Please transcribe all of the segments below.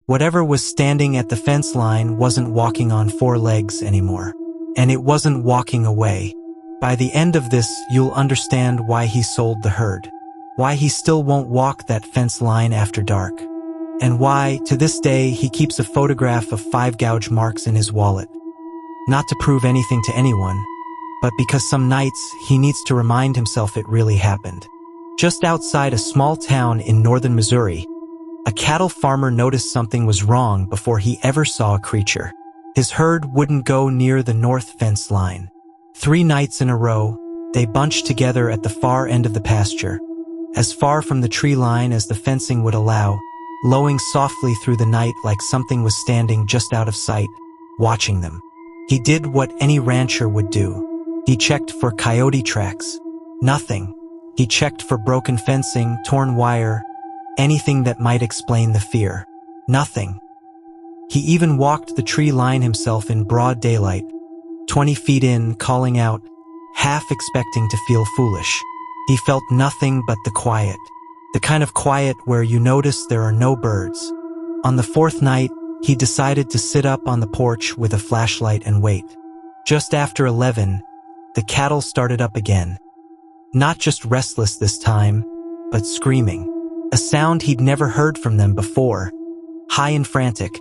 Whatever was standing at the fence line wasn't walking on four legs anymore. And it wasn't walking away. By the end of this, you'll understand why he sold the herd. Why he still won't walk that fence line after dark. And why, to this day, he keeps a photograph of 5 gouge marks in his wallet. Not to prove anything to anyone, but because some nights he needs to remind himself it really happened. Just outside a small town in northern Missouri, a cattle farmer noticed something was wrong before he ever saw a creature. His herd wouldn't go near the north fence line. 3 nights in a row, they bunched together at the far end of the pasture, as far from the tree line as the fencing would allow, lowing softly through the night like something was standing just out of sight, watching them. He did what any rancher would do. He checked for coyote tracks. Nothing. He checked for broken fencing, torn wire, anything that might explain the fear. Nothing. He even walked the tree line himself in broad daylight, 20 feet in, calling out, half expecting to feel foolish. He felt nothing but the quiet. The kind of quiet where you notice there are no birds. On the 4th night, he decided to sit up on the porch with a flashlight and wait. Just after 11, the cattle started up again. Not just restless this time, but screaming. A sound he'd never heard from them before. High and frantic,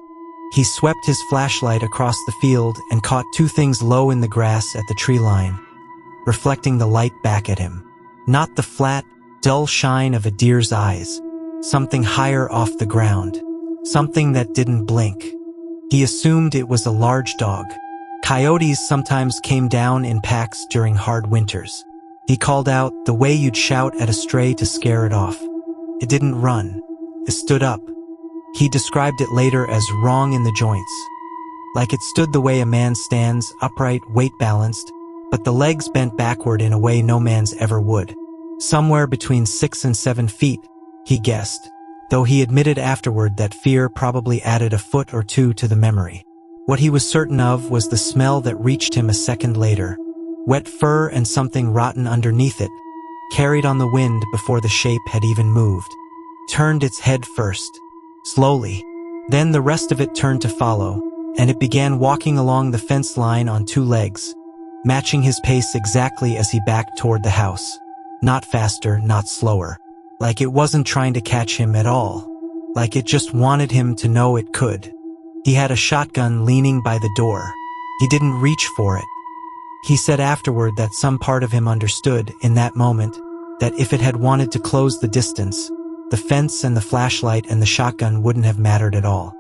he swept his flashlight across the field and caught 2 things low in the grass at the tree line, reflecting the light back at him. Not the flat, dull shine of a deer's eyes. Something higher off the ground. Something that didn't blink. He assumed it was a large dog. Coyotes sometimes came down in packs during hard winters. He called out the way you'd shout at a stray to scare it off. It didn't run. It stood up. He described it later as wrong in the joints. Like it stood the way a man stands, upright, weight-balanced, but the legs bent backward in a way no man's ever would. Somewhere between 6 and 7 feet, he guessed, though he admitted afterward that fear probably added a foot or 2 to the memory. What he was certain of was the smell that reached him a second later. Wet fur and something rotten underneath it, carried on the wind before the shape had even moved. Turned its head first, slowly. Then the rest of it turned to follow, and it began walking along the fence line on 2 legs, matching his pace exactly as he backed toward the house. Not faster, not slower. Like it wasn't trying to catch him at all. Like it just wanted him to know it could. He had a shotgun leaning by the door. He didn't reach for it. He said afterward that some part of him understood, in that moment, that if it had wanted to close the distance, the fence and the flashlight and the shotgun wouldn't have mattered at all.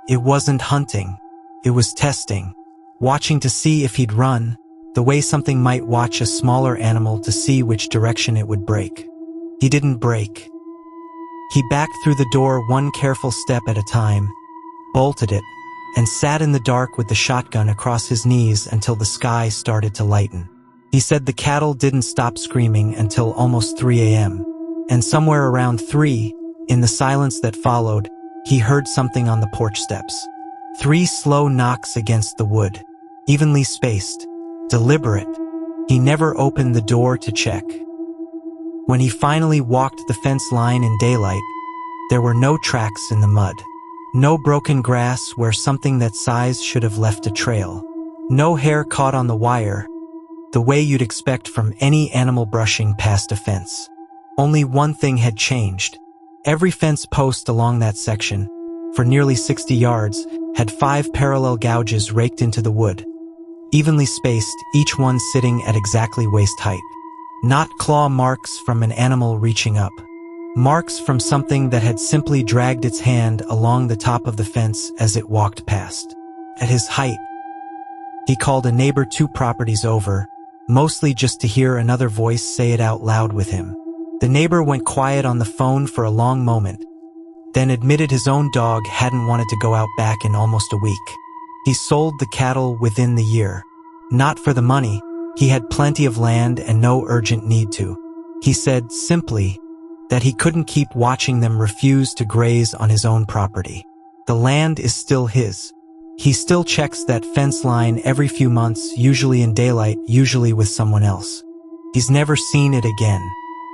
It wasn't hunting. It was testing. Watching to see if he'd run, the way something might watch a smaller animal to see which direction it would break. He didn't break. He backed through the door 1 careful step at a time, bolted it, and sat in the dark with the shotgun across his knees until the sky started to lighten. He said the cattle didn't stop screaming until almost 3 a.m., and somewhere around 3, in the silence that followed, he heard something on the porch steps. 3 slow knocks against the wood, evenly spaced, deliberate. He never opened the door to check. When he finally walked the fence line in daylight, there were no tracks in the mud. No broken grass where something that size should have left a trail. No hair caught on the wire, the way you'd expect from any animal brushing past a fence. Only one thing had changed. Every fence post along that section, for nearly 60 yards, had 5 parallel gouges raked into the wood, evenly spaced, each one sitting at exactly waist height. Not claw marks from an animal reaching up. Marks from something that had simply dragged its hand along the top of the fence as it walked past. At his height, he called a neighbor 2 properties over, mostly just to hear another voice say it out loud with him. The neighbor went quiet on the phone for a long moment, then admitted his own dog hadn't wanted to go out back in almost a week. He sold the cattle within the year. Not for the money, he had plenty of land and no urgent need to. He said, simply, that he couldn't keep watching them refuse to graze on his own property. The land is still his. He still checks that fence line every few months, usually in daylight, usually with someone else. He's never seen it again.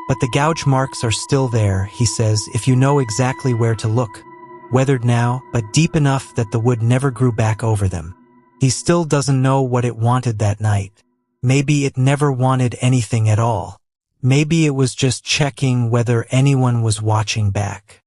But the gouge marks are still there, he says, if you know exactly where to look. weathered now, but deep enough that the wood never grew back over them. He still doesn't know what it wanted that night. Maybe it never wanted anything at all. Maybe it was just checking whether anyone was watching back.